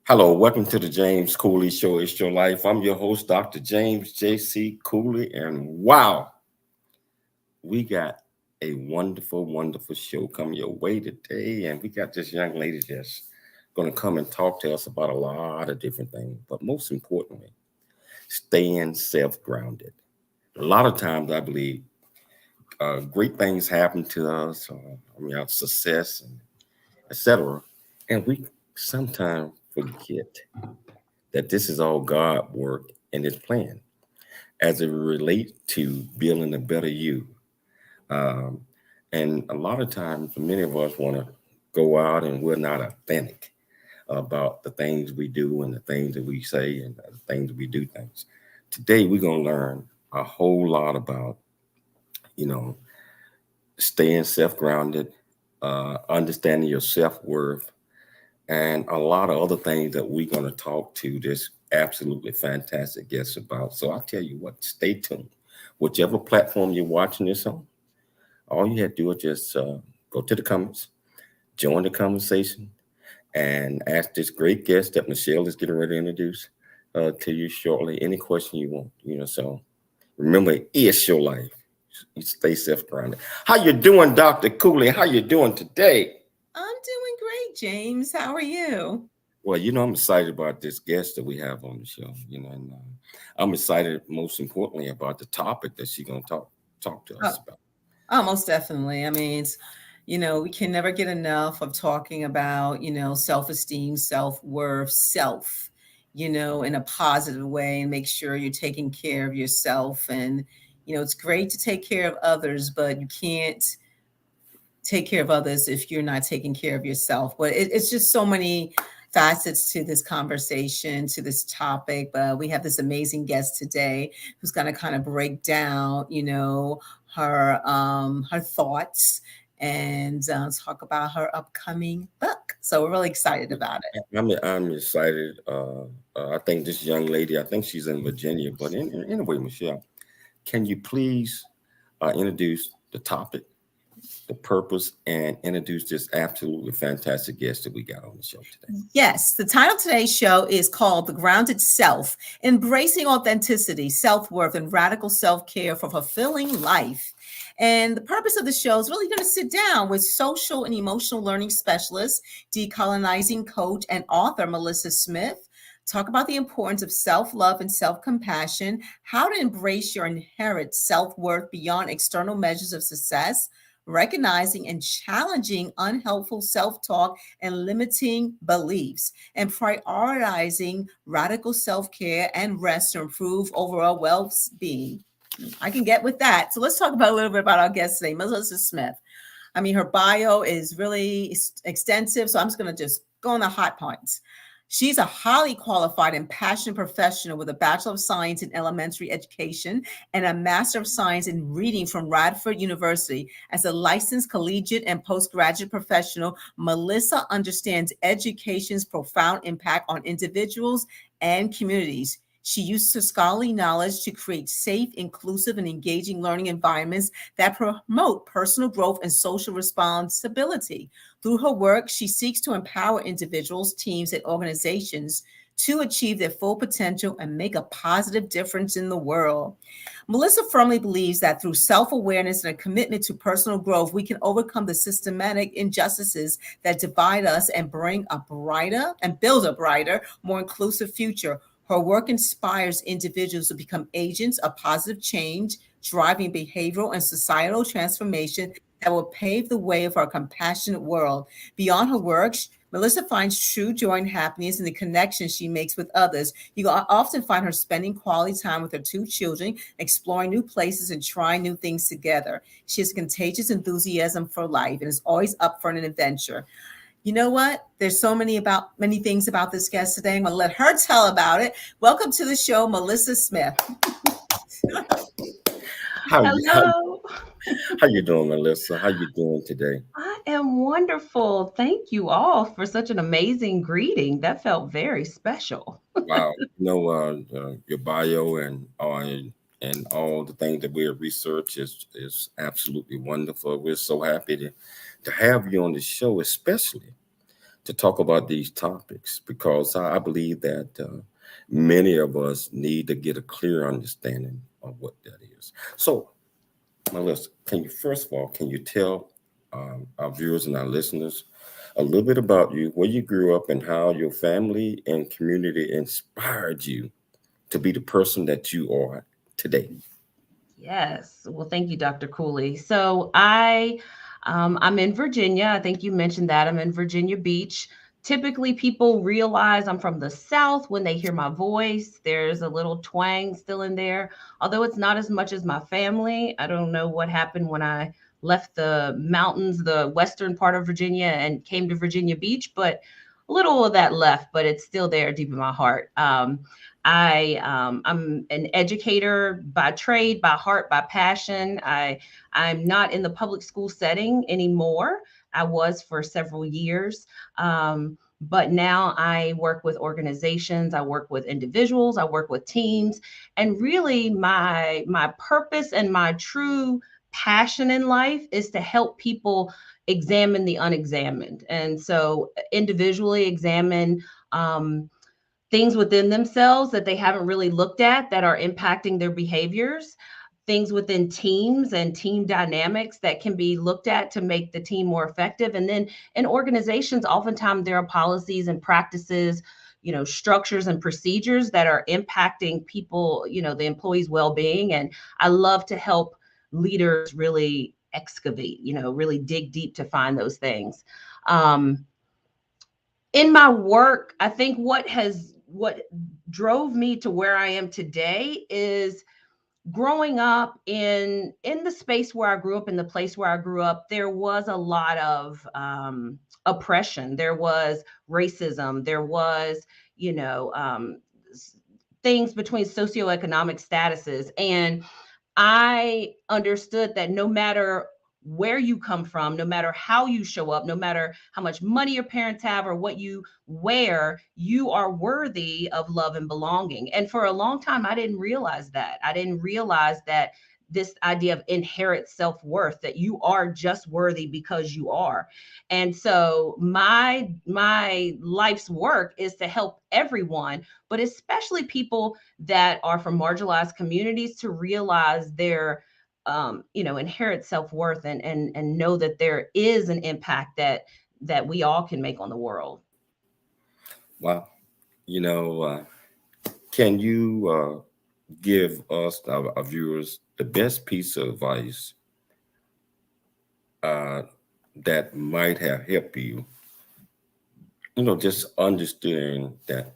Hello, welcome to the James Cooley Show. It's your life. I'm your host, Dr. James J.C. Cooley. And wow, we got a wonderful, wonderful show coming your way today. And we got this young lady that's going to come and talk to us about a lot of different things. But most importantly, staying self grounded. A lot of times, I believe great things happen to us, our success, and etc. And we sometimes forget that this is all God work and His plan as it relates to building a better you. Um, and a lot of times, many of us want to go out and we're not authentic about the things we do and the things that we say and the things that we do things. Today, we're going to learn a whole lot about, you know, staying self grounded, understanding your self worth, and a lot of other things that we're going to talk to this absolutely fantastic guest about. So I tell you what, stay tuned. Whichever platform you're watching this on, all you have to do is just go to the comments, join the conversation, and ask this great guest that Michelle is getting ready to introduce to you shortly. Any question you want, So remember, it's your life. You stay self-grounded. How you doing, Dr. Cooley? How you doing today? I'm doing great, James. How are you? Well, I'm excited about this guest that we have on the show. And I'm excited, most importantly, about the topic that she's gonna talk to Oh, us about. most definitely. I mean, we can never get enough of talking about, self-esteem, self-worth, in a positive way and make sure you're taking care of yourself. And, it's great to take care of others, but you can't take care of others if you're not taking care of yourself. But it's just so many facets to this conversation, to this topic. But we have this amazing guest today who's going to kind of break down, her thoughts and talk about her upcoming book. So we're really excited about it. I'm excited. I think this young lady, I think she's in Virginia. But anyway, Michelle, can you please introduce the topic, the purpose, and introduce this absolutely fantastic guest that we got on the show today? Yes, the title of today's show is called The Grounded Self, Embracing Authenticity, Self-Worth, and Radical Self-Care for Fulfilling Life. And the purpose of the show is really going to sit down with social and emotional learning specialist, decolonizing coach, and author Melissa Smith. Talk about the importance of self-love and self-compassion, how to embrace your inherent self-worth beyond external measures of success, recognizing and challenging unhelpful self-talk and limiting beliefs, and prioritizing radical self-care and rest to improve overall well-being. I can get with that. So let's talk about a little bit about our guest today, Melissa Smith. I mean, her bio is really extensive, so I'm just going to just go on the hot points. She's a highly qualified and passionate professional with a Bachelor of Science in Elementary Education and a Master of Science in Reading from Radford University. As a licensed collegiate and postgraduate professional, Melissa understands education's profound impact on individuals and communities. She uses her scholarly knowledge to create safe, inclusive, and engaging learning environments that promote personal growth and social responsibility. Through her work, she seeks to empower individuals, teams, and organizations to achieve their full potential and make a positive difference in the world. Melissa firmly believes that through self-awareness and a commitment to personal growth, we can overcome the systematic injustices that divide us and build a brighter, more inclusive future. Her work inspires individuals to become agents of positive change, driving behavioral and societal transformation that will pave the way of our compassionate world. Beyond her work, Melissa finds true joy and happiness in the connections she makes with others. You will often find her spending quality time with her two children, exploring new places and trying new things together. She has contagious enthusiasm for life and is always up for an adventure. You know what? There's so many things about this guest today. I'm going to let her tell about it. Welcome to the show, Melissa Smith. How you how, Hello. how you doing, Melissa? How you doing today? I am wonderful. Thank you all for such an amazing greeting. That felt very special. Wow, your bio and all the things that we have researched is absolutely wonderful. We're so happy to have you on the show, especially to talk about these topics because I believe that many of us need to get a clear understanding of what that is. So, Melissa, can you first of all, can you tell our viewers and our listeners a little bit about you, where you grew up, and how your family and community inspired you to be the person that you are today? Yes. Well, thank you, Dr. Cooley. I'm in Virginia. I think you mentioned that I'm in Virginia Beach. Typically, people realize I'm from the South when they hear my voice. There's a little twang still in there, although it's not as much as my family. I don't know what happened when I left the mountains, the western part of Virginia, and came to Virginia Beach, but a little of that left, but it's still there deep in my heart. I'm an educator by trade, by heart, by passion. I'm not in the public school setting anymore. I was for several years. But now I work with organizations, I work with individuals, I work with teams, and really my purpose and my true passion in life is to help people examine the unexamined. And so individually examine things within themselves that they haven't really looked at that are impacting their behaviors, things within teams and team dynamics that can be looked at to make the team more effective. And then in organizations, oftentimes there are policies and practices, structures and procedures that are impacting people, the employees' well-being. And I love to help leaders really excavate, really dig deep to find those things. In my work, I think what drove me to where I am today is growing up in the space where I grew up, in the place where I grew up. There was a lot of oppression. There was racism. There was, you know, um, things between socioeconomic statuses, and I understood that no matter where you come from, no matter how you show up, no matter how much money your parents have or what you wear, you are worthy of love and belonging. And for a long time, I didn't realize that. I didn't realize that this idea of inherent self-worth, that you are just worthy because you are. And so my life's work is to help everyone, but especially people that are from marginalized communities, to realize their inherent self-worth, and know that there is an impact that we all can make on the world. Wow. You know, can you give us, our viewers, the best piece of advice uh, that might have helped you? Just understanding that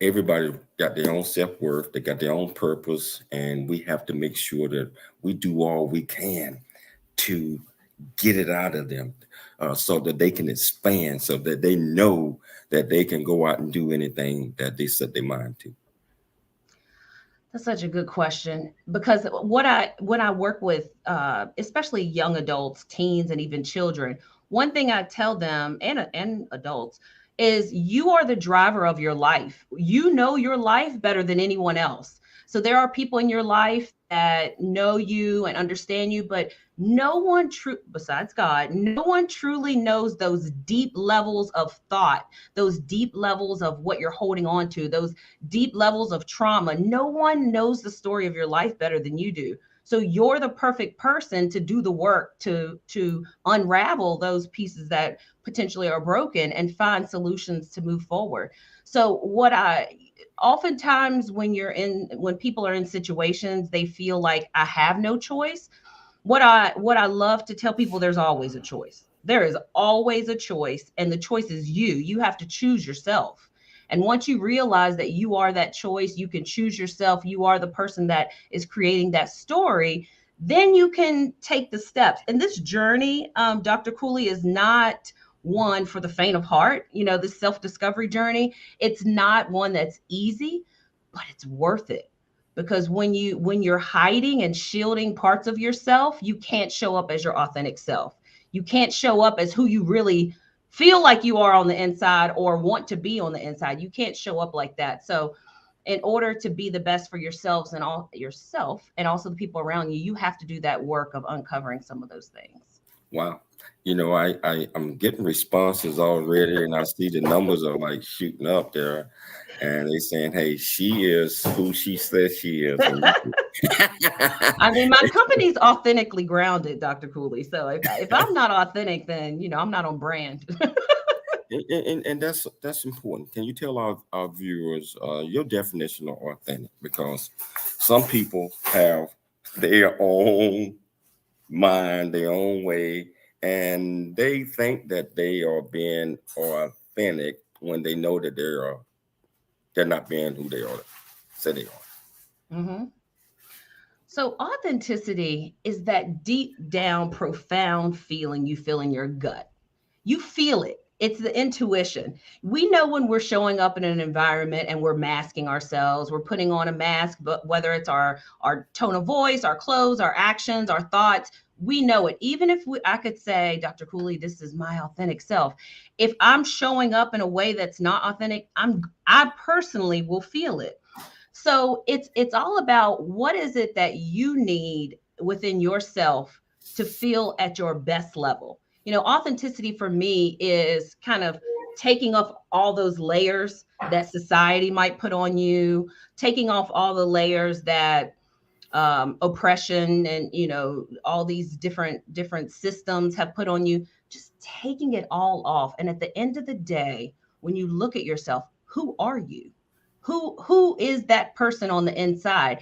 everybody got their own self worth, they got their own purpose, and we have to make sure that we do all we can to get it out of them, so that they can expand, so that they know that they can go out and do anything that they set their mind to. That's such a good question, because when I work with especially young adults, teens, and even children, one thing I tell them, and adults, is you are the driver of your life. You know your life better than anyone else. So there are people in your life that know you and understand you, but no one true besides God, no one truly knows those deep levels of thought, those deep levels of what you're holding on to, those deep levels of trauma. No one knows the story of your life better than you do. So you're the perfect person to do the work to unravel those pieces that potentially are broken and find solutions to move forward. So what I oftentimes when people are in situations, they feel like I have no choice. What I love to tell people, there's always a choice. There is always a choice, and the choice is you. You have to choose yourself. And once you realize that you are that choice, you can choose yourself, you are the person that is creating that story, then you can take the steps. And this journey, Dr. Cooley, is not one for the faint of heart. This self-discovery journey, it's not one that's easy, but it's worth it. Because when you're hiding and shielding parts of yourself, you can't show up as your authentic self. You can't show up as who you really feel like you are on the inside or want to be on the inside. You can't show up like that. So in order to be the best for yourselves and all yourself and also the people around you, you have to do that work of uncovering some of those things. Wow. I'm getting responses already, and I see the numbers are like shooting up there, and they saying, "Hey, she is who she says she is." And I mean, my company's authentically grounded, Dr. Cooley. So if I'm not authentic, then I'm not on brand. and that's important. Can you tell our viewers your definition of authentic? Because some people have their own mind, their own way, and they think that they are being authentic when they know that they're not being who they are say they are. hmm So authenticity is that deep down, profound feeling you feel in your gut. You feel it. It's the intuition. We know when we're showing up in an environment and we're masking ourselves, we're putting on a mask, but whether it's our tone of voice, our clothes, our actions, our thoughts, we know it. Even if I could say, Dr. Cooley, this is my authentic self. If I'm showing up in a way that's not authentic, I personally will feel it. So it's all about what is it that you need within yourself to feel at your best level. Authenticity for me is kind of taking off all those layers that society might put on you, taking off all the layers that oppression and all these different systems have put on you, just taking it all off. And at the end of the day, when you look at yourself, who are you? Who is that person on the inside?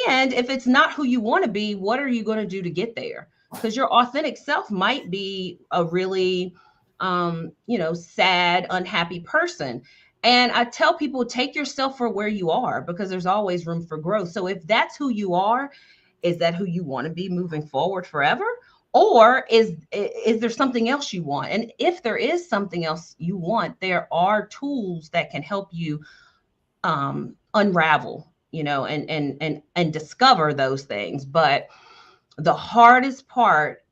And if it's not who you want to be, what are you going to do to get there? Because your authentic self might be a really sad, unhappy person. And I tell people, take yourself for where you are, because there's always room for growth. So if that's who you are, is that who you want to be moving forward forever? Or is there something else you want? And if there is something else you want, there are tools that can help you unravel, and discover those things. But the hardest part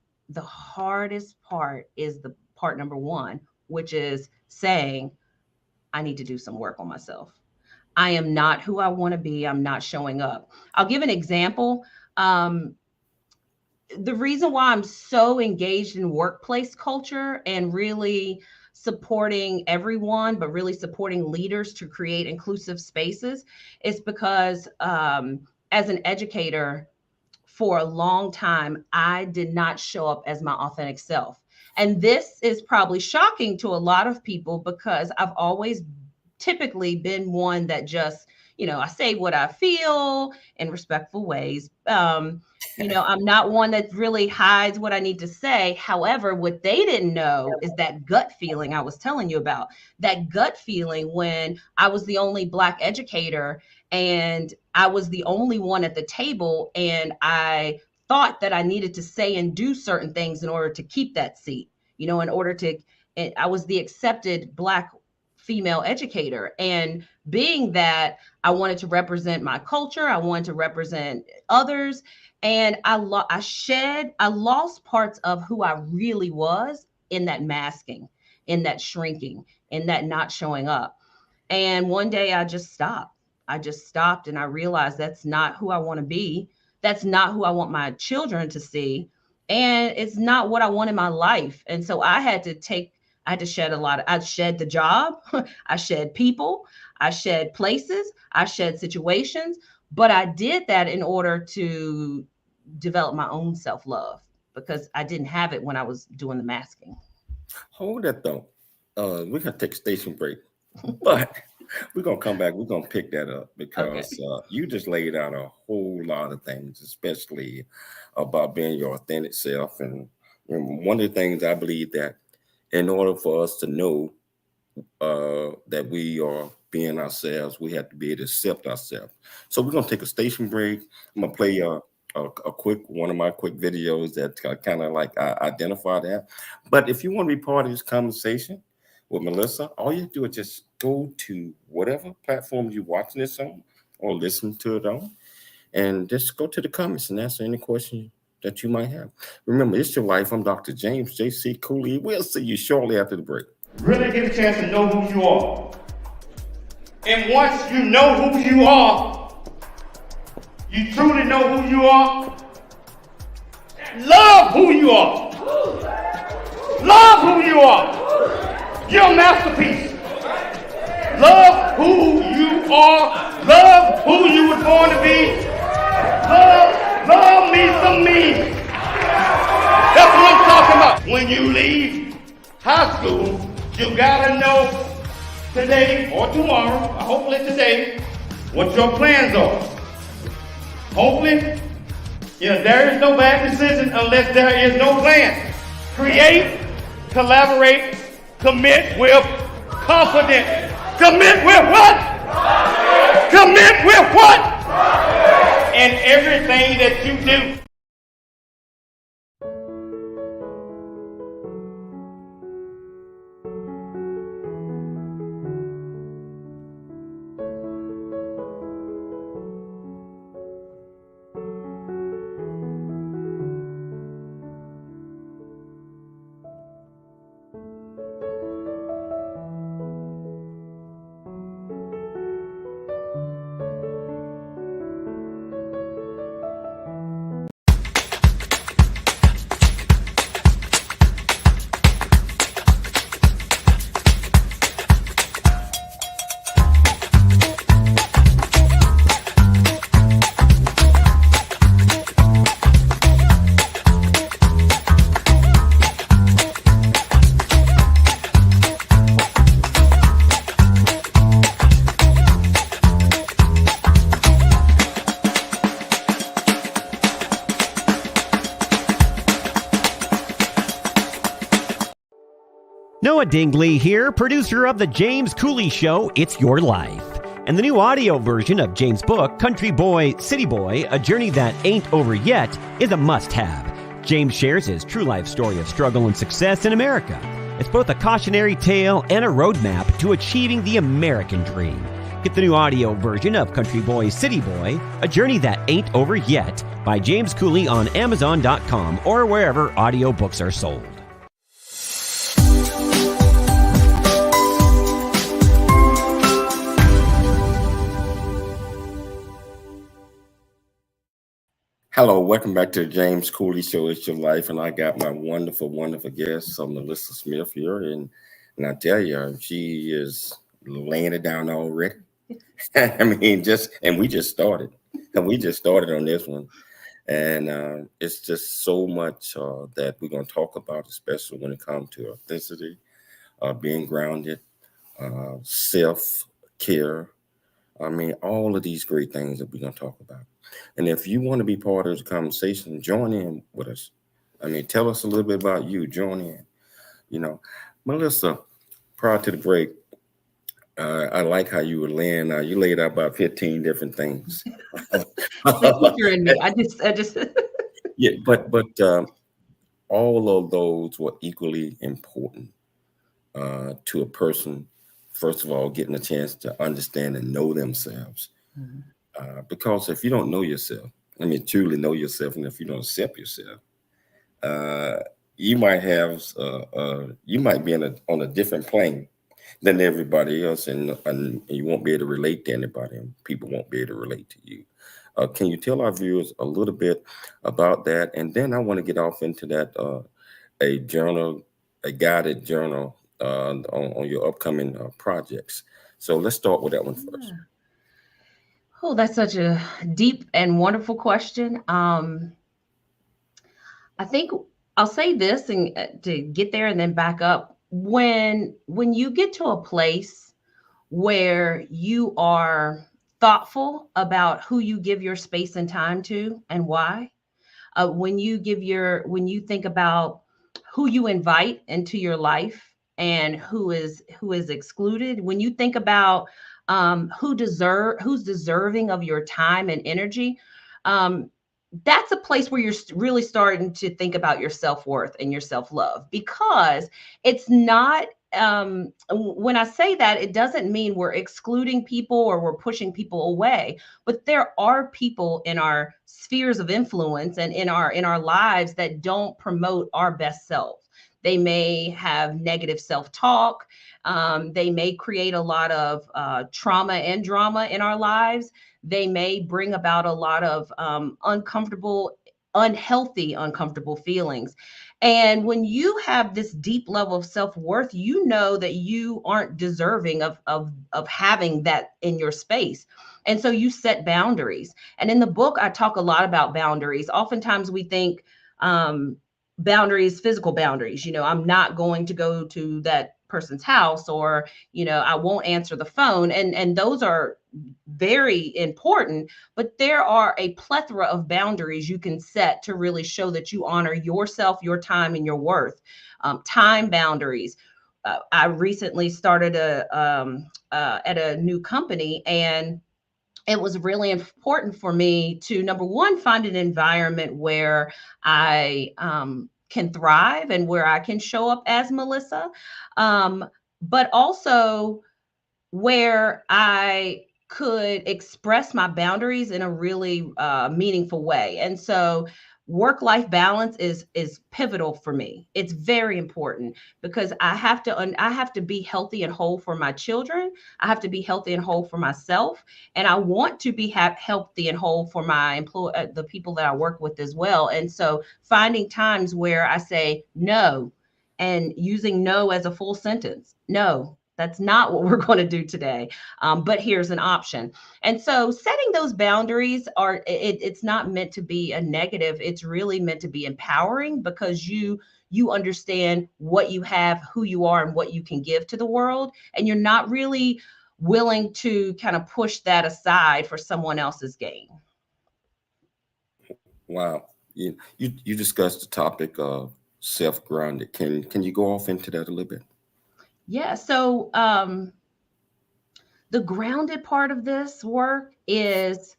is the part number one, which is saying, I need to do some work on myself. I am not who I want to be. I'm not showing up. I'll give an example. The reason why I'm so engaged in workplace culture and really supporting everyone, but really supporting leaders to create inclusive spaces, is because as an educator, for a long time, I did not show up as my authentic self. And this is probably shocking to a lot of people, because I've always typically been one that just, I say what I feel in respectful ways. I'm not one that really hides what I need to say. However, what they didn't know is that gut feeling I was telling you about, that gut feeling when I was the only Black educator and I was the only one at the table, and I thought that I needed to say and do certain things in order to keep that seat, I was the accepted Black female educator. And being that I wanted to represent my culture, I wanted to represent others, and I lost parts of who I really was in that masking, in that shrinking, in that not showing up. And one day I just stopped. And I realized that's not who I want to be. That's not who I want my children to see. And it's not what I want in my life. And so I had to shed I shed the job, I shed people, I shed places, I shed situations, but I did that in order to develop my own self-love, because I didn't have it when I was doing the masking. Hold that though. We're gonna take a station break, but we're gonna come back. We're gonna pick that up because you just laid out a whole lot of things, especially about being your authentic self. And one of the things I believe that in order for us to know that we are being ourselves, we have to be able to accept ourselves. So we're gonna take a station break. I'm gonna play a quick one of my quick videos that kind of like identify that. But if you want to be part of this conversation with Melissa, all you do is just go to whatever platform you're watching this on or listen to it on, and just go to the comments and answer any question that you might have. Remember, it's your life. I'm Dr. James J.C. Cooley. We'll see you shortly after the break. Really get a chance to know who you are. And once you know who you are, you truly know who you are, love who you are. Love who you are. You're a masterpiece. Love who you are. Love who you were born to be. Love me some me. That's what I'm talking about. When you leave high school, you gotta know today or tomorrow, hopefully today, what your plans are. Hopefully, there is no bad decision unless there is no plan. Create, collaborate, commit with confidence. Commit with what? Commit with what? And everything that you do. Noah Dingley here, producer of The James Cooley Show, It's Your Life. And the new audio version of James' book, Country Boy, City Boy, A Journey That Ain't Over Yet, is a must-have. James shares his true life story of struggle and success in America. It's both a cautionary tale and a roadmap to achieving the American dream. Get the new audio version of Country Boy, City Boy, A Journey That Ain't Over Yet by James Cooley on Amazon.com or wherever audiobooks are sold. Hello, welcome back to the James Cooley Show, It's Your Life, and I got my wonderful, wonderful guest, Melissa Smith here, and I tell you, she is laying it down already. I mean, we just started on this one, and it's just so much that we're going to talk about, especially when it comes to authenticity, being grounded, self-care. I mean, all of these great things that we're going to talk about. And if you want to be part of this conversation, join in with us. I mean, tell us a little bit about you. Join in. Melissa, prior to the break, I like how you were laying out. You laid out about 15 different things. The teacher in me. I just. Yeah, but all of those were equally important to a person. First of all, getting a chance to understand and know themselves. Mm-hmm. Because if you don't know yourself, truly know yourself, and if you don't accept yourself, you might be on a different plane than everybody else, and you won't be able to relate to anybody, and people won't be able to relate to you. Can you tell our viewers a little bit about that? And then I want to get off into that a guided journal on your upcoming projects. So let's start with that one first. Yeah. Oh, that's such a deep and wonderful question. I think I'll say this and to get there and then back up. When you get to a place where you are thoughtful about who you give your space and time to and why, when you think about who you invite into your life and who is excluded, when you think about who's deserving of your time and energy, that's a place where you're really starting to think about your self-worth and your self-love, because it's not, when I say that, it doesn't mean we're excluding people or we're pushing people away, but there are people in our spheres of influence and in our lives that don't promote our best self. They may have negative self-talk. They may create a lot of trauma and drama in our lives. They may bring about a lot of uncomfortable unhealthy, uncomfortable feelings. And when you have this deep level of self-worth, you know that you aren't deserving of having that in your space. And so you set boundaries. And in the book, I talk a lot about boundaries. Oftentimes we think boundaries, physical boundaries, I'm not going to go to that person's house, or, I won't answer the phone. And those are very important, but there are a plethora of boundaries you can set to really show that you honor yourself, your time, and your worth. Time boundaries. I recently started at a new company, and it was really important for me to, number one, find an environment where I can thrive and where I can show up as Melissa, but also where I could express my boundaries in a really meaningful way. And so work-life balance is pivotal for me. It's very important because I have to be healthy and whole for my children. I have to be healthy and whole for myself, and I want to be healthy and whole for my the people that I work with as well. And so finding times where I say no, and using no as a full sentence. No, that's not what we're going to do today. But here's an option. And so setting those boundaries it's not meant to be a negative. It's really meant to be empowering, because you understand what you have, who you are, and what you can give to the world. And you're not really willing to kind of push that aside for someone else's gain. Wow. You discussed the topic of self-grounded. Can you go off into that a little bit? Yeah. So the grounded part of this work is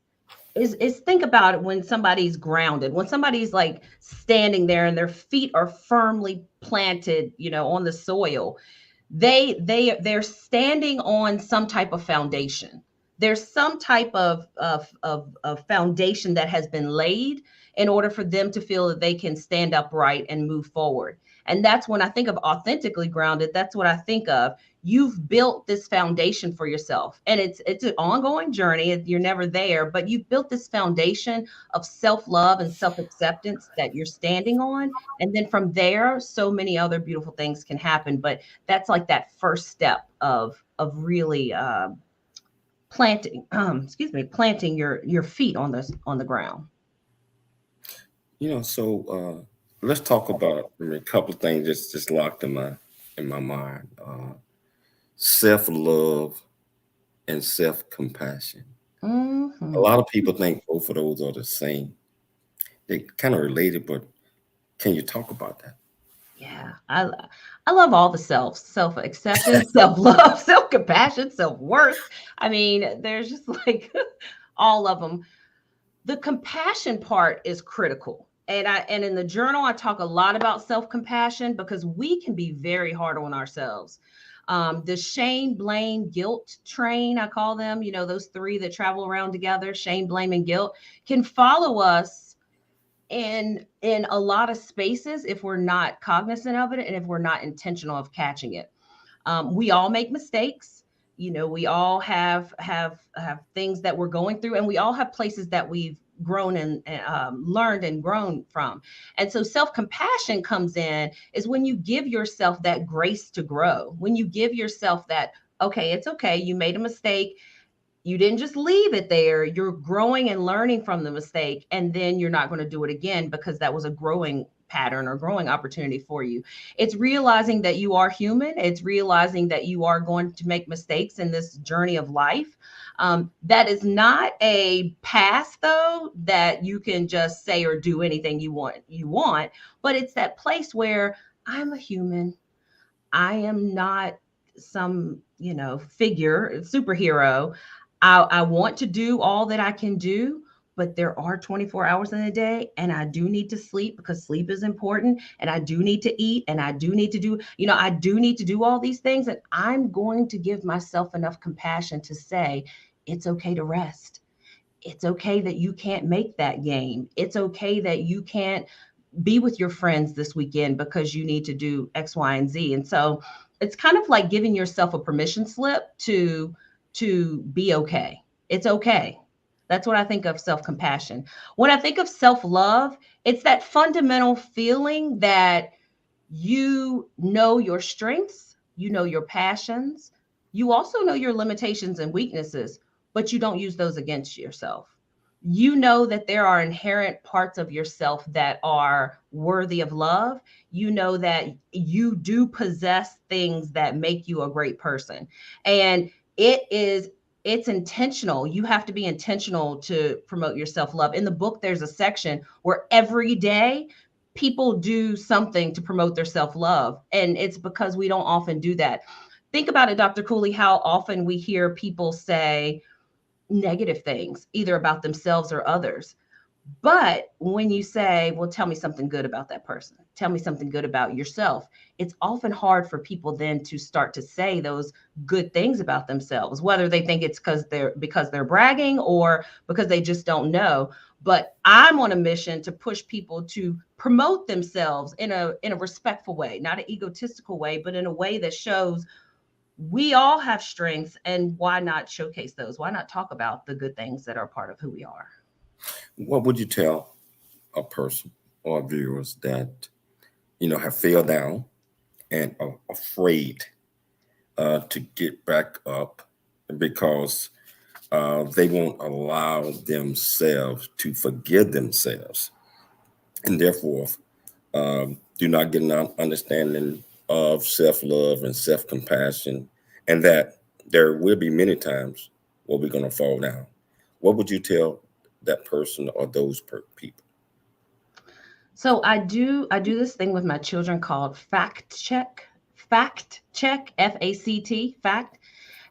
think about it. When somebody's grounded, when somebody's like standing there and their feet are firmly planted, on the soil, they're standing on some type of foundation. There's some type of foundation that has been laid in order for them to feel that they can stand upright and move forward. And that's when I think of authentically grounded. That's what I think of. You've built this foundation for yourself, and it's an ongoing journey. You're never there, but you've built this foundation of self-love and self-acceptance that you're standing on. And then from there, so many other beautiful things can happen. But that's like that first step of really planting your feet on the ground. So let's talk about a couple of things just locked in my mind. Self-love and self-compassion. Mm-hmm. A lot of people think both of those are the same. They're kind of related, but can you talk about that? Yeah, I love all the self-acceptance, self-love, self-compassion, self-worth. I mean, there's just like all of them. The compassion part is critical. And in the journal, I talk a lot about self-compassion, because we can be very hard on ourselves. The shame, blame, guilt train, I call them, those three that travel around together, shame, blame, and guilt, can follow us in a lot of spaces if we're not cognizant of it and if we're not intentional of catching it. We all make mistakes. We all have things that we're going through, and we all have places that we've grown and learned and grown from. And so self-compassion comes in is when you give yourself that grace to grow, when you give yourself that, okay, it's okay, you made a mistake. You didn't just leave it there. You're growing and learning from the mistake, and then you're not going to do it again because that was a growing pattern or growing opportunity for you. It's realizing that you are human. It's realizing that you are going to make mistakes in this journey of life. That is not a pass, though, that you can just say or do anything you want, but it's that place where I'm a human. I am not some, superhero. I want to do all that I can do, but there are 24 hours in a day, and I do need to sleep because sleep is important, and I do need to eat, and I do need to do, I do need to do all these things, and I'm going to give myself enough compassion to say, it's okay to rest. It's okay that you can't make that game. It's okay that you can't be with your friends this weekend because you need to do X, Y, and Z. And so it's kind of like giving yourself a permission slip to be okay. It's okay. That's what I think of self-compassion. When I think of self-love, it's that fundamental feeling that you know your strengths, you know your passions, you also know your limitations and weaknesses, but you don't use those against yourself. You know that there are inherent parts of yourself that are worthy of love. You know that you do possess things that make you a great person. And it's intentional. You have to be intentional to promote your self-love. In the book, there's a section where every day people do something to promote their self-love. And it's because we don't often do that. Think about it, Dr. Cooley, how often we hear people say negative things, either about themselves or others. But when you say, well, tell me something good about that person, tell me something good about yourself, it's often hard for people then to start to say those good things about themselves, whether they think it's because they're bragging or because they just don't know. But I'm on a mission to push people to promote themselves in a respectful way, not an egotistical way, but in a way that shows we all have strengths, and why not showcase those? Why not talk about the good things that are part of who we are? What would you tell a person or viewers that, have failed down and are afraid to get back up because they won't allow themselves to forgive themselves, and therefore do not get an understanding of self-love and self-compassion, and that there will be many times where we're going to fall down? What would you tell that person or those people? So I do this thing with my children called fact check, FACT, fact.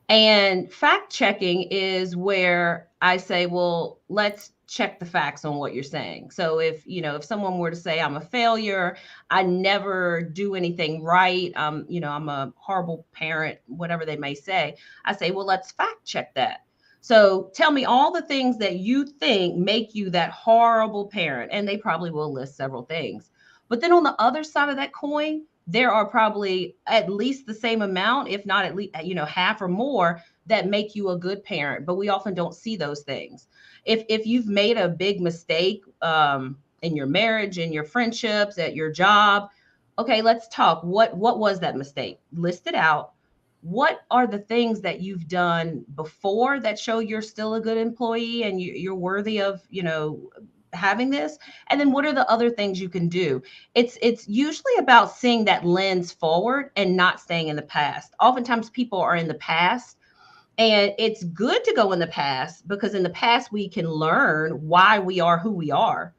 And fact checking is where I say, well, let's check the facts on what you're saying. So if someone were to say I'm a failure, I never do anything right, I'm a horrible parent, whatever they may say, I say, well, let's fact check that. So tell me all the things that you think make you that horrible parent. And they probably will list several things. But then on the other side of that coin, there are probably at least the same amount, if not at least, half or more, that make you a good parent. But we often don't see those things. If you've made a big mistake in your marriage, in your friendships, at your job, okay, let's talk. What was that mistake? List it out. What are the things that you've done before that show you're still a good employee and you're worthy of, having this? And then what are the other things you can do? It's usually about seeing that lens forward and not staying in the past. Oftentimes people are in the past, and it's good to go in the past because in the past we can learn why we are who we are.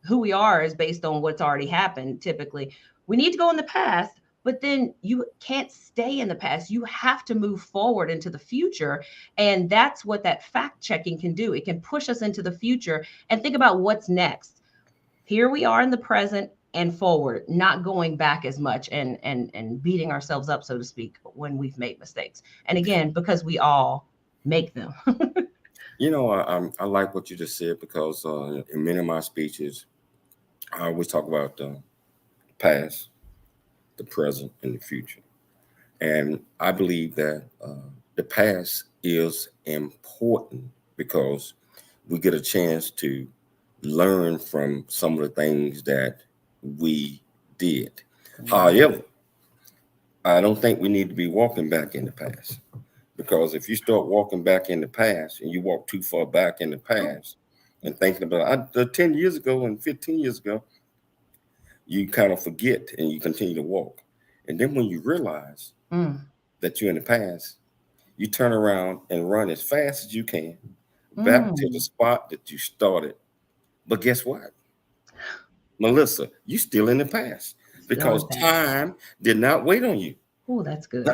Who we are is based on what's already happened. Typically, we need to go in the past, but then you can't stay in the past. You have to move forward into the future. And that's what that fact checking can do. It can push us into the future and think about what's next. Here we are in the present and forward, not going back as much and beating ourselves up, so to speak, when we've made mistakes. And again, because we all make them. I like what you just said, because in many of my speeches, I always talk about the past, the present, and the future. And I believe that the past is important because we get a chance to learn from some of the things that we did. However, I don't think we need to be walking back in the past, because if you start walking back in the past and you walk too far back in the past and thinking about 10 years ago and 15 years ago, you kind of forget and you continue to walk. And then when you realize that you're in the past, you turn around and run as fast as you can back to the spot that you started. But guess what? Melissa, you still in the past because time did not wait on you. Oh, that's good.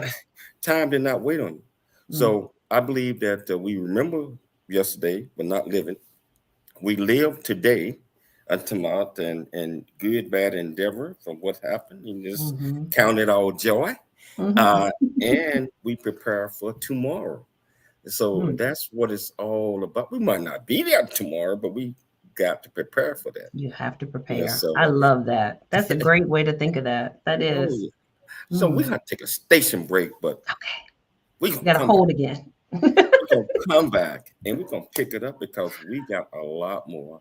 Time did not wait on you. So I believe that we remember yesterday, but not living. We live today and tomorrow, and good, bad endeavor from what happened, and just count it all joy. And we prepare for tomorrow. So that's what it's all about. We might not be there tomorrow, but we got to prepare for that. You have to prepare. Yeah, so, I love that. That's a great way to think of that. That is. So we're going to take a station break, but okay. we got to hold again. going to come back and we're going to pick it up because we got a lot more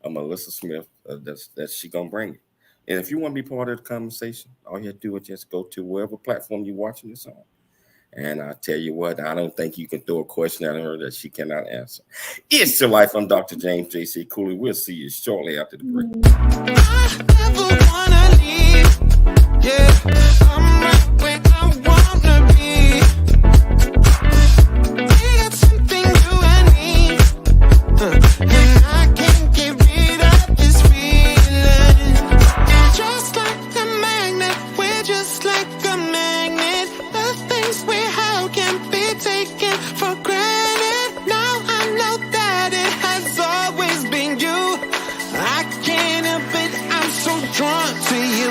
of Melissa Smith that she going to bring you. And if you want to be part of the conversation, all you have to do is just go to wherever platform you're watching this on. And I tell you what, I don't think you can throw a question at her that she cannot answer. It's Your Life. I'm Dr. James J.C. Cooley. We'll see you shortly after the break. I never wanna leave. Yeah, I'm right where I wanna be. We got something you and me, and I can't get rid of this feeling. Just like a magnet, we're just like a magnet. The things we have can be taken for granted. Now I know that it has always been you. I can't help it, I'm so drawn to you.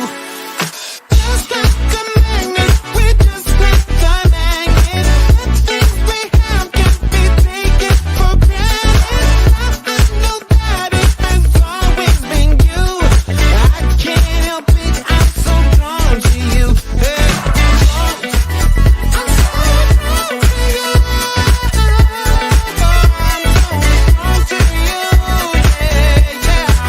Just like a magnet, we're just like a magnet. The things we have can be taken for granted. Now I know that it has always been you. I can't help it, I'm so drawn to you. Hey, I'm so drawn to you. I'm so drawn to you. Yeah, yeah.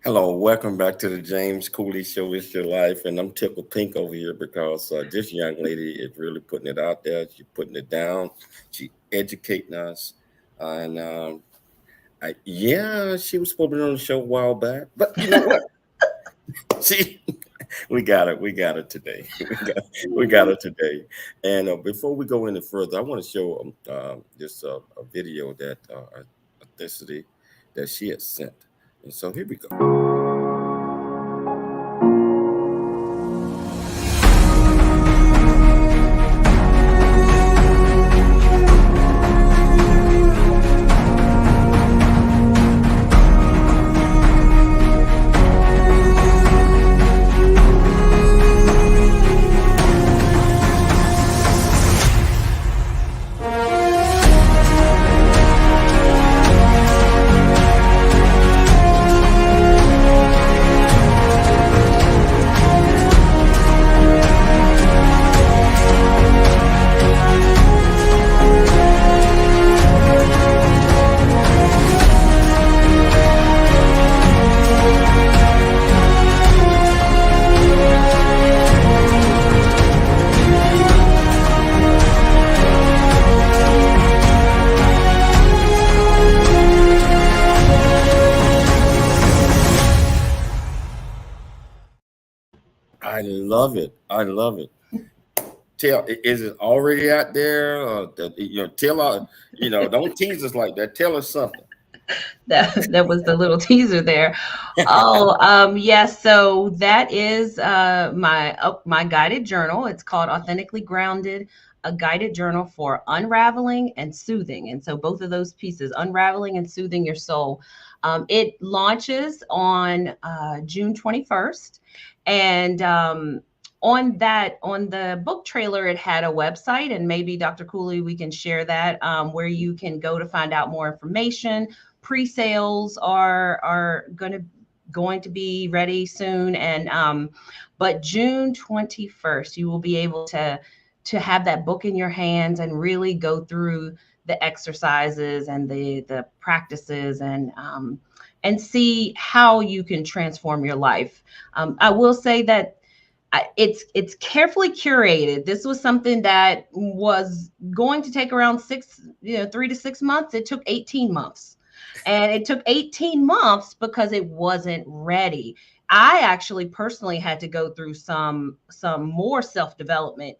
Hello, welcome back to the James Cooley Show. It's Your Life, and I'm tickled pink over here because this young lady is really putting it out there. She's putting it down. She educating us, and yeah, she was supposed to be on the show a while back, but you know what? See, we got it. We got it today. We got it today. And before we go any further, I want to show this a video that authenticity that she had sent. And so here we go. I love it. I love it. Tell, is it already out there? Tell us, don't tease us like that. Tell us something. That was the little teaser there. Yes. So that is my guided journal. It's called Authentically Grounded. a guided journal for unraveling and soothing. And so both of those pieces, unraveling and soothing your soul. It launches on June 21st. And on the book trailer, it had a website, and maybe Dr. Cooley, we can share that, where you can go to find out more information. Pre-sales are going to be ready soon, and but June 21st, you will be able to have that book in your hands and really go through the exercises and the practices, and see how you can transform your life. I will say that it's carefully curated. This was something that was going to take around 3 to 6 months. It took 18 months. And it took 18 months because it wasn't ready. I actually personally had to go through some more self-development,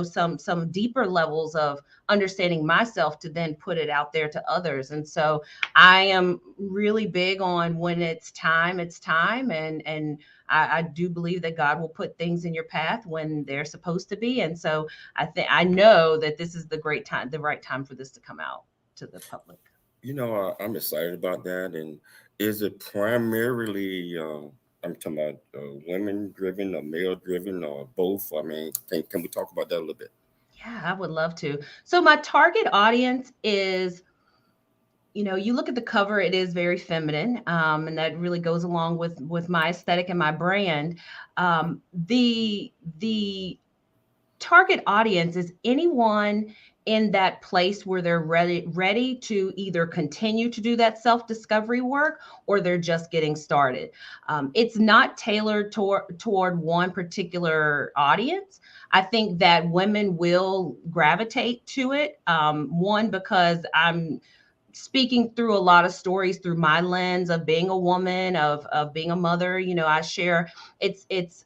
some deeper levels of understanding myself to then put it out there to others. And so I am really big on when it's time, and I do believe that God will put things in your path when they're supposed to be. And so I know that this is the right time for this to come out to the public. I'm excited about that. And is it primarily, I'm talking about women driven or male driven or both? I mean, can we talk about that a little bit? Yeah, I would love to. So my target audience is, you look at the cover, it is very feminine, and that really goes along with my aesthetic and my brand. The target audience is anyone in that place where they're ready to either continue to do that self-discovery work, or they're just getting started. It's not tailored toward one particular audience. I think that women will gravitate to it. One, because I'm speaking through a lot of stories through my lens of being a woman, of being a mother. I share it's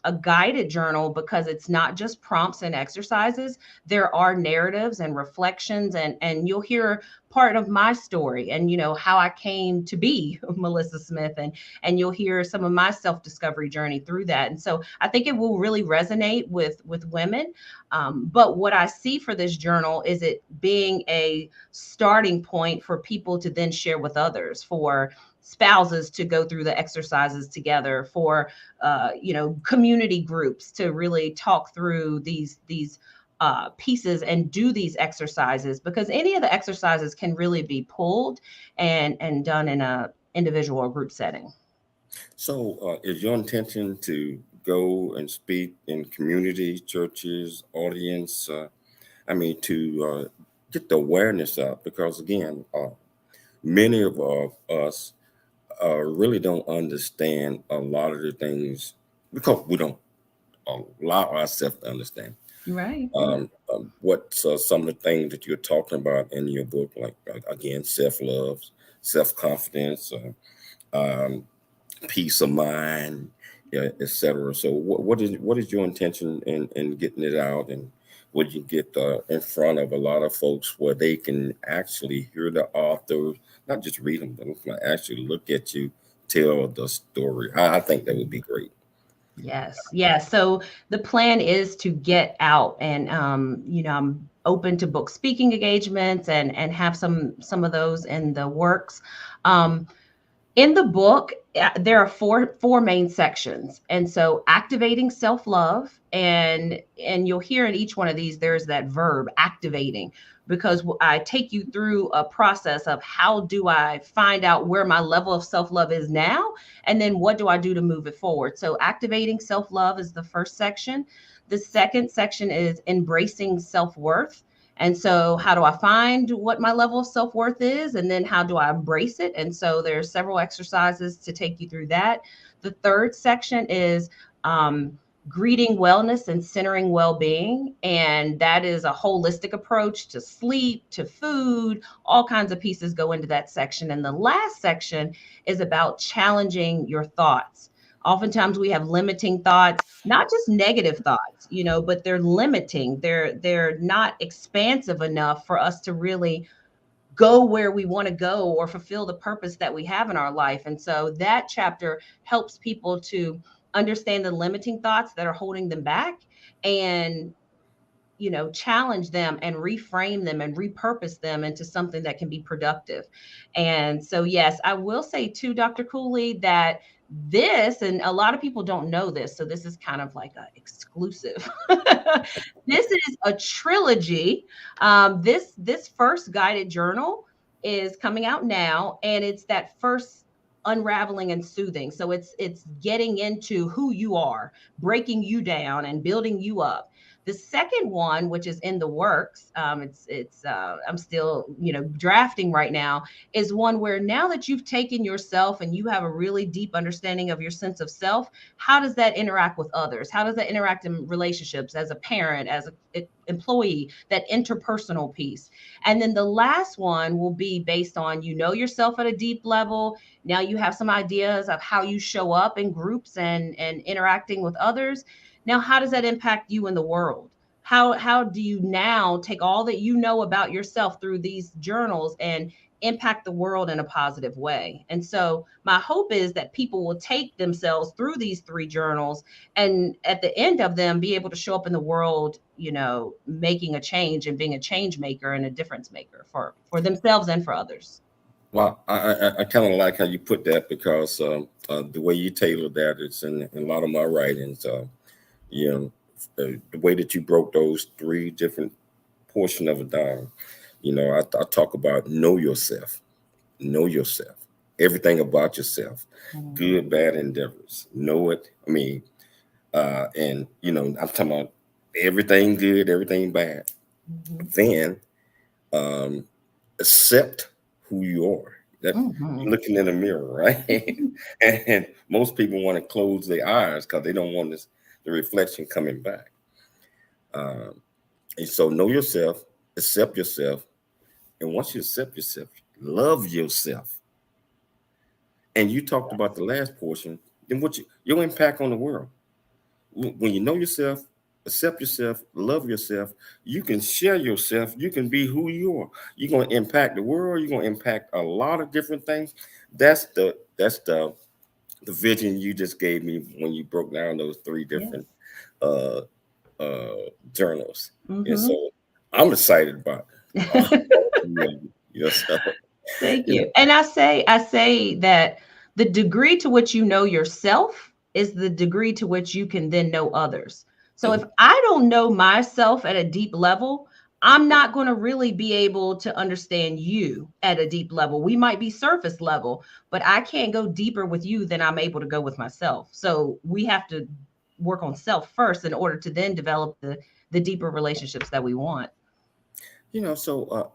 a guided journal because it's not just prompts and exercises. There are narratives and reflections, and you'll hear part of my story and how I came to be Melissa Smith, and you'll hear some of my self-discovery journey through that. And so I think it will really resonate with women. But what I see for this journal is it being a starting point for people to then share with others, for spouses to go through the exercises together, for community groups to really talk through these pieces and do these exercises, because any of the exercises can really be pulled and done in a individual or group setting. So is your intention to go and speak in communities, churches, audience, to get the awareness out? Because again, many of us really don't understand a lot of the things because we don't allow ourselves to understand. Right. What's some of the things that you're talking about in your book, like again, self-love, self-confidence, peace of mind, etc. So what is your intention in getting it out, and would you get in front of a lot of folks where they can actually hear the author, not just read them, but actually look at you, tell the story? I think that would be great. Yes. So the plan is to get out, and I'm open to book speaking engagements and have some of those in the works. In the book, there are four main sections. And so activating self-love, and you'll hear in each one of these, there's that verb, activating, because I take you through a process of how do I find out where my level of self-love is now, and then what do I do to move it forward. So activating self-love is the first section. The second section is embracing self-worth. And so how do I find what my level of self-worth is? And then how do I embrace it? And so there's several exercises to take you through that. The third section is greeting wellness and centering well-being. And that is a holistic approach to sleep, to food, all kinds of pieces go into that section. And the last section is about challenging your thoughts. Oftentimes we have limiting thoughts, not just negative thoughts, but they're limiting. They're not expansive enough for us to really go where we want to go or fulfill the purpose that we have in our life. And so that chapter helps people to understand the limiting thoughts that are holding them back, and challenge them and reframe them and repurpose them into something that can be productive. And so, yes, I will say too, Dr. Cooley, that this, and a lot of people don't know this, so this is kind of like an exclusive. This is a trilogy. This first guided journal is coming out now, and it's that first unraveling and soothing. So it's getting into who you are, breaking you down and building you up. The second one, which is in the works, it's I'm still drafting right now, is one where now that you've taken yourself and you have a really deep understanding of your sense of self, how does that interact with others? How does that interact in relationships, as a parent, as an employee, that interpersonal piece? And then the last one will be based on yourself at a deep level. Now you have some ideas of how you show up in groups and interacting with others. Now, how does that impact you in the world? How do you now take all that you know about yourself through these journals and impact the world in a positive way? And so my hope is that people will take themselves through these 3 journals, and at the end of them be able to show up in the world, making a change and being a change maker and a difference maker for themselves and for others. Well, I kind of like how you put that, because the way you tailor that is in a lot of my writings. The way that you broke those 3 different portions of it down. I talk about know yourself, everything about yourself, good, bad endeavors. Know it. I mean, and I'm talking about everything good, everything bad. Then accept who you are. That you're looking in the mirror, right? And most people want to close their eyes because they don't want the reflection coming back. And so know yourself, accept yourself, and once you accept yourself, love yourself. And you talked about the last portion, then your impact on the world. When you know yourself, accept yourself, love yourself, you can share yourself, you can be who you are. You're going to impact the world, you're going to impact a lot of different things. That's the vision you just gave me when you broke down those 3 different journals. And so I'm excited about yourself. Thank you. And I say that the degree to which you know yourself is the degree to which you can then know others. So if I don't know myself at a deep level, I'm not going to really be able to understand you at a deep level. We might be surface level, but I can't go deeper with you than I'm able to go with myself. So we have to work on self first in order to then develop the deeper relationships that we want. So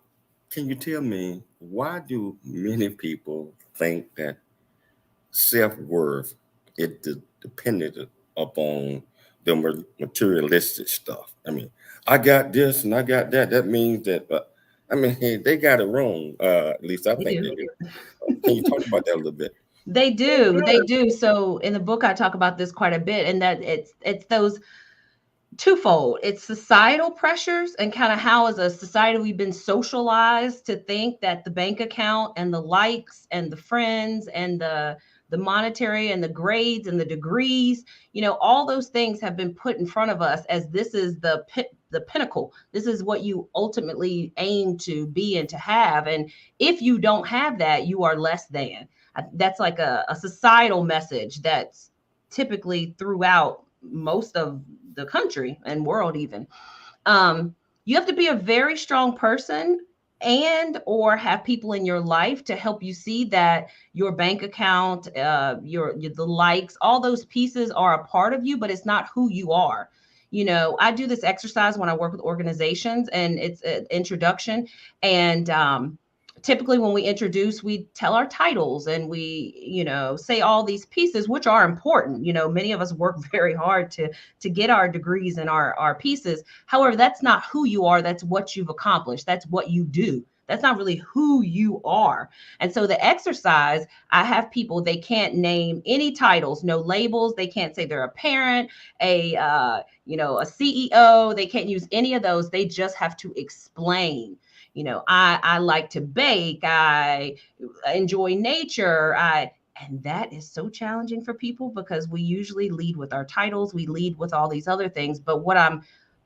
can you tell me, why do many people think that self-worth is dependent upon the materialistic stuff? I mean, I got this and I got that. That means that, hey, they got it wrong. At least I think they do. Can you talk about that a little bit? They do. So in the book, I talk about this quite a bit, and that it's those twofold. It's societal pressures and kind of how, as a society, we've been socialized to think that the bank account and the likes and the friends and the monetary and the grades and the degrees, all those things have been put in front of us as this is the pinnacle. This is what you ultimately aim to be and to have. And if you don't have that, you are less than. That's like a societal message that's typically throughout most of the country and world even. You have to be a very strong person and or have people in your life to help you see that your bank account, the likes, all those pieces are a part of you, but it's not who you are. I do this exercise when I work with organizations, and it's an introduction. And typically when we introduce, we tell our titles and we, say all these pieces, which are important. Many of us work very hard to get our degrees and our pieces. However, that's not who you are. That's what you've accomplished. That's what you do. That's not really who you are. And so the exercise, I have people, they can't name any titles, no labels. They can't say they're a parent, a CEO. They can't use any of those. They just have to explain. I like to bake. I enjoy nature. And that is so challenging for people because we usually lead with our titles. We lead with all these other things. But what I'm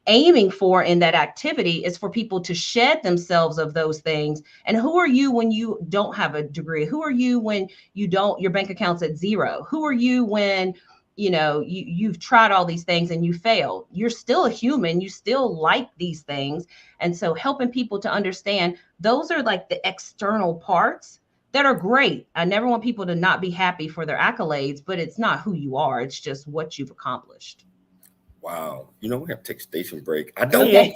aiming for in that activity is for people to shed themselves of those things. And who are you when you don't have a degree? Who are you when your bank account's at zero? Who are you when you've tried all these things and you failed? You're still a human. You still like these things. And so helping people to understand those are like the external parts that are great. I never want people to not be happy for their accolades, but it's not who you are. It's just what you've accomplished. Wow. We have to take a station break. I don't want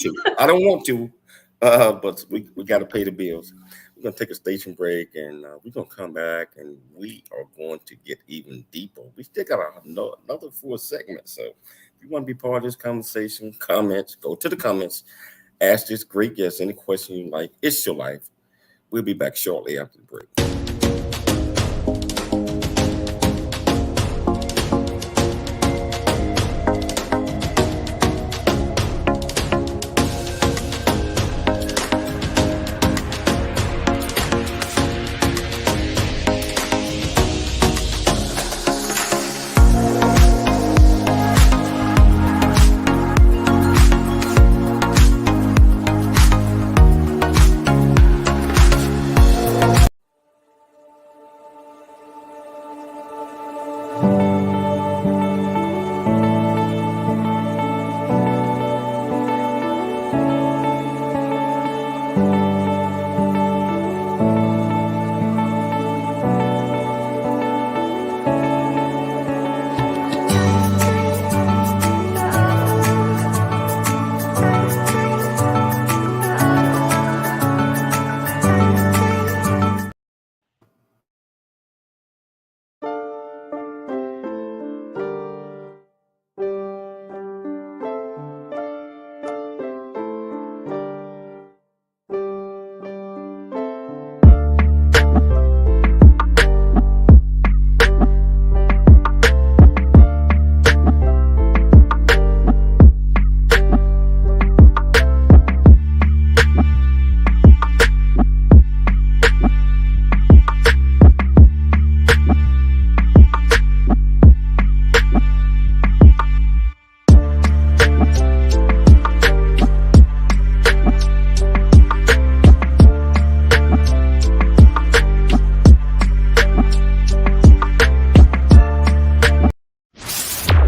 to, but we got to pay the bills. We're going to take a station break, and we're going to come back, and we are going to get even deeper. We still got another 4 segments. So if you want to be part of this conversation, comments, go to the comments, ask this great guest any question you like. It's your life. We'll be back shortly after the break.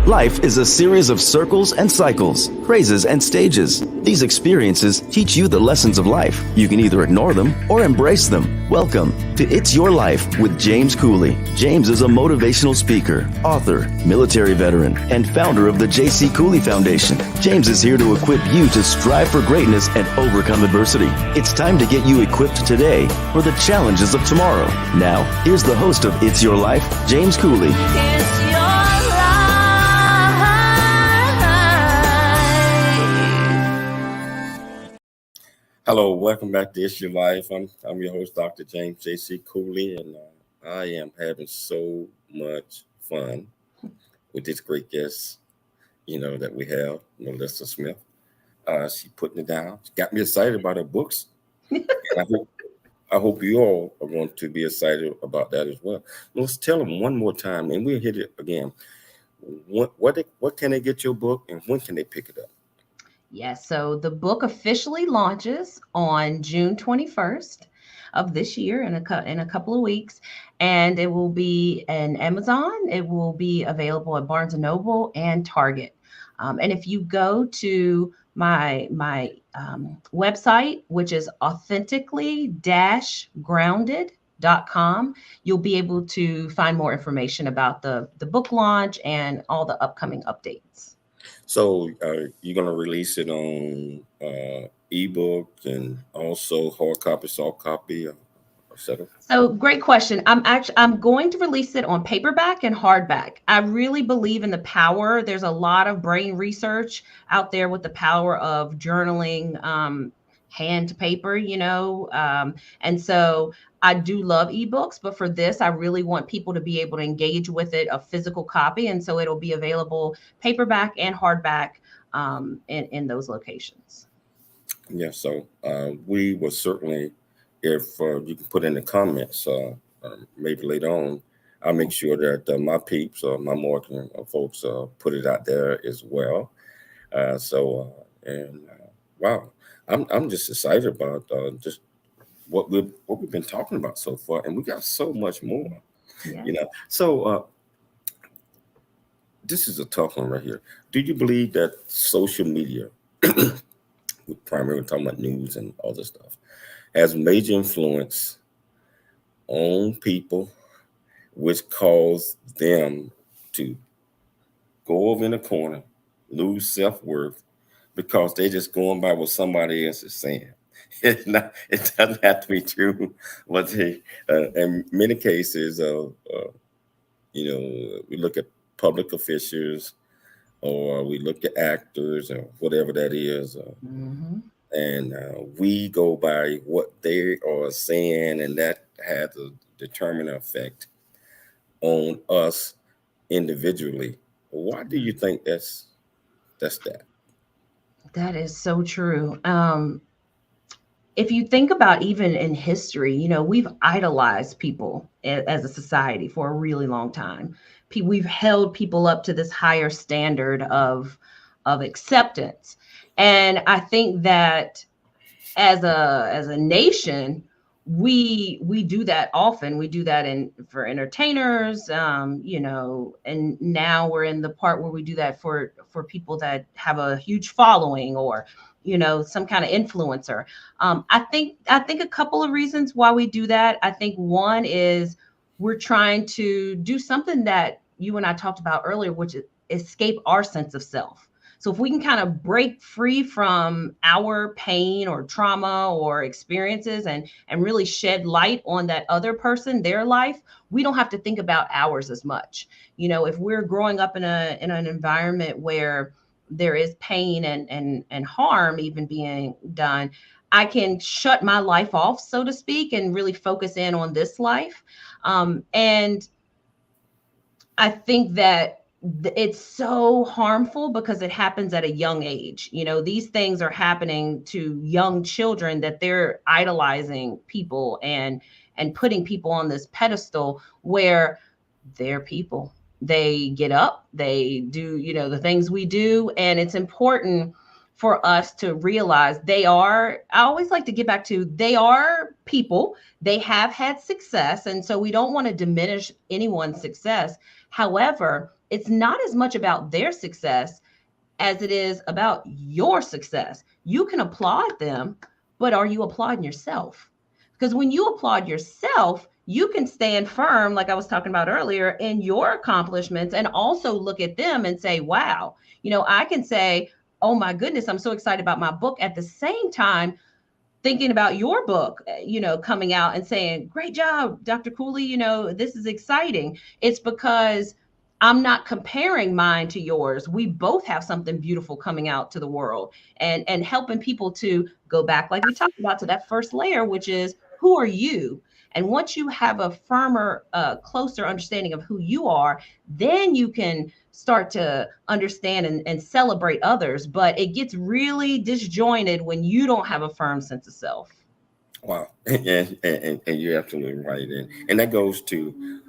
Life is a series of circles and cycles, phrases and stages. These experiences teach you the lessons of life. You can either ignore them or embrace them. Welcome to It's Your Life with James Cooley. James is a motivational speaker, author, military veteran, and founder of the J.C. Cooley Foundation. James is here to equip you to strive for greatness and overcome adversity. It's time to get you equipped today for the challenges of tomorrow. Now, here's the host of It's Your Life, James Cooley. Hello, welcome back to It's Your Life. I'm your host, Dr. James J.C. Cooley, and I am having so much fun with this great guest, that we have, Melissa Smith. She putting it down. She got me excited about her books. And I hope you all are going to be excited about that as well. Let's tell them one more time, and we'll hit it again. What can they get your book, and when can they pick it up? Yes, so the book officially launches on June 21st of this year in a couple of weeks, and it will be in Amazon. It will be available at Barnes & Noble and Target. And if you go to my website, which is authentically-grounded.com, you'll be able to find more information about the book launch and all the upcoming updates. So you're going to release it on ebook and also hard copy, soft copy, etc. So great question. I'm going to release it on paperback and hardback. I really believe in the power. There's a lot of brain research out there with the power of journaling, hand to paper, and so I do love ebooks, but for this, I really want people to be able to engage with it, a physical copy. And so it'll be available paperback and hardback in those locations. Yeah, so we will certainly, if you can put in the comments, maybe later on, I'll make sure that my peeps or my marketing folks put it out there as well. So And wow, I'm just excited about just what we've been talking about so far, and we got so much more. Yeah. So this is a tough one right here. Do you believe that social media, we're primarily talking about news and other stuff, has major influence on people, which cause them to go over in a corner, lose self worth because they're just going by what somebody else is saying? It doesn't have to be true, but in many cases, we look at public officials or we look at actors or whatever that is, Hmm. and we go by what they are saying, and that has a determinant effect on us individually. Why do you think that's that? That is so true. If you think about even in history, we've idolized people as a society for a really long time. We've held people up to this higher standard of acceptance, and I think that as a nation, we do that often. We do that in for entertainers, and now we're in the part where we do that for people that have a huge following, or some kind of influencer. I think a couple of reasons why we do that. I think one is we're trying to do something that you and I talked about earlier, which is escape our sense of self. So if we can kind of break free from our pain or trauma or experiences, and really shed light on that other person, their life, we don't have to think about ours as much. If we're growing up in an environment where there is pain and harm even being done, I can shut my life off, so to speak, and really focus in on this life. And I think that it's so harmful because it happens at a young age. These things are happening to young children, that they're idolizing people and putting people on this pedestal where they're people. They get up, they do, the things we do, and it's important for us to realize I always like to get back to, they are people. They have had success, and so we don't want to diminish anyone's success. However, it's not as much about their success as it is about your success. You can applaud them, but are you applauding yourself? Because when you applaud yourself, you can stand firm, like I was talking about earlier, in your accomplishments, and also look at them and say, wow, I can say, oh my goodness, I'm so excited about my book, at the same time thinking about your book, coming out and saying, great job, Dr. Cooley, this is exciting. It's because I'm not comparing mine to yours. We both have something beautiful coming out to the world, and helping people to go back, like we talked about, to that first layer, which is, who are you? And once you have a firmer, closer understanding of who you are, then you can start to understand and celebrate others. But it gets really disjointed when you don't have a firm sense of self. Wow, and you're absolutely right, and that goes to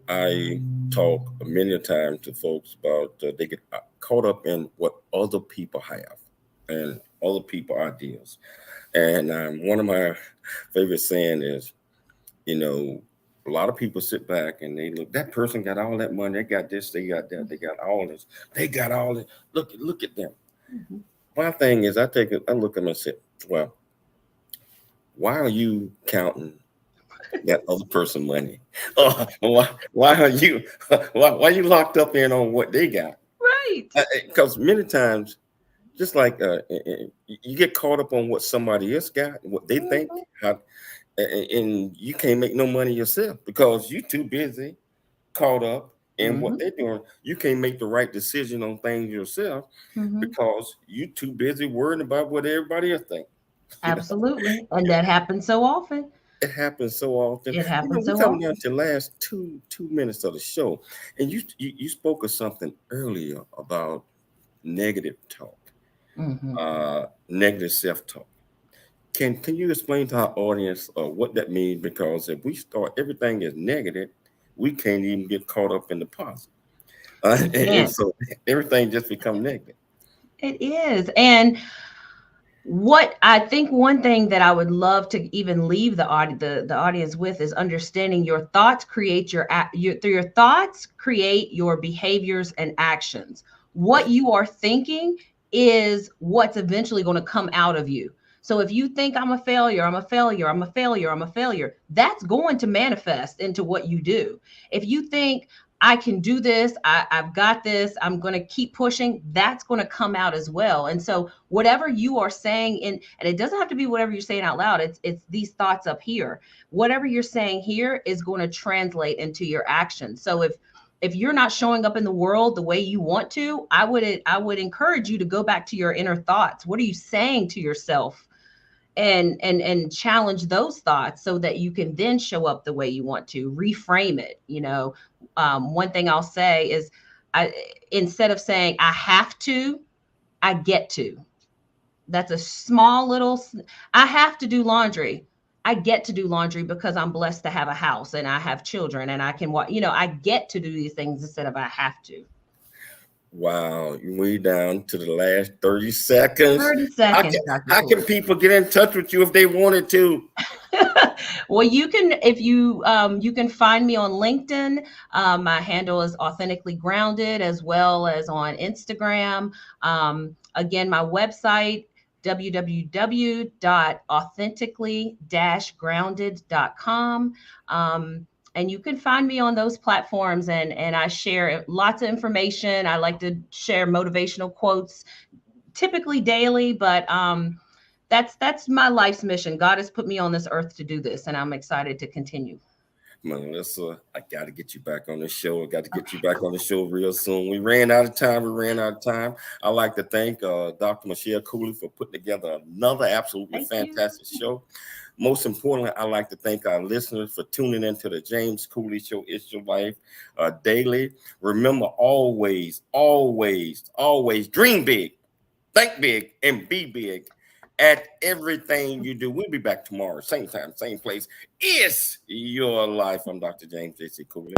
I talk many times to folks about they get caught up in what other people have and other people ideas, and one of my favorite saying is, a lot of people sit back and they look. That person got all that money. They got this. They got that. They got all this. They got all this. Look at them. Mhm. My thing is, I look at them and say, well, why are you counting that other person money? Why are you why you locked up in on what they got? Right. Because many times, just like you get caught up on what somebody else got, what they think, how, and you can't make no money yourself because you're too busy caught up in what Mhm. they're doing. You can't make the right decision on things yourself Mhm. because you're too busy worrying about what everybody else thinks. Absolutely. And that happens so often. It happens so often. It happens We so coming down often. to the last two minutes of the show, and you spoke of something earlier about negative talk, Mhm. negative self talk. Can you explain to our audience what that means? Because if we start everything is negative, we can't even get caught up in the positive, We and can't. so everything just become negative. It is. And what I think one thing that I would love to even leave the audience with is understanding your thoughts create your thoughts create your behaviors and actions. What you are thinking is what's eventually going to come out of you. So if you think I'm a failure, I'm a failure, I'm a failure, I'm a failure, that's going to manifest into what you do. If you think I can do this, I've got this, I'm going to keep pushing, that's going to come out as well. And so whatever you are saying and it doesn't have to be whatever you're saying out loud, it's these thoughts up here. Whatever you're saying here is going to translate into your actions. So if you're not showing up in the world the way you want to, I would encourage you to go back to your inner thoughts. What are you saying to yourself? And challenge those thoughts so that you can then show up the way you want to. Reframe it. One thing I'll say is, instead of saying I have to, I get to. That's a small little. I have to do laundry. I get to do laundry because I'm blessed to have a house and I have children and I can walk. I get to do these things instead of I have to. Wow, we down to the last 30 seconds. 30 seconds. How can people get in touch with you if they wanted to? Well, you can, if you can find me on LinkedIn. My handle is authentically grounded, as well as on Instagram. Again, my website, www.authentically-grounded.com. And you can find me on those platforms, and I share lots of information. I like to share motivational quotes, typically daily, but that's my life's mission. God has put me on this earth to do this, and I'm excited to continue. Melissa, I got to get you back on the show. I got to get you back on the show real soon. We ran out of time. I'd like to thank Dr. Michelle Cooley for putting together another absolutely fantastic show. Most importantly, I'd like to thank our listeners for tuning into the James Cooley Show, It's Your Life, daily. Remember, always dream big, think big, and be big at everything you do. We'll be back tomorrow, same time, same place. It's Your Life. I'm Dr. James J.C. Cooley.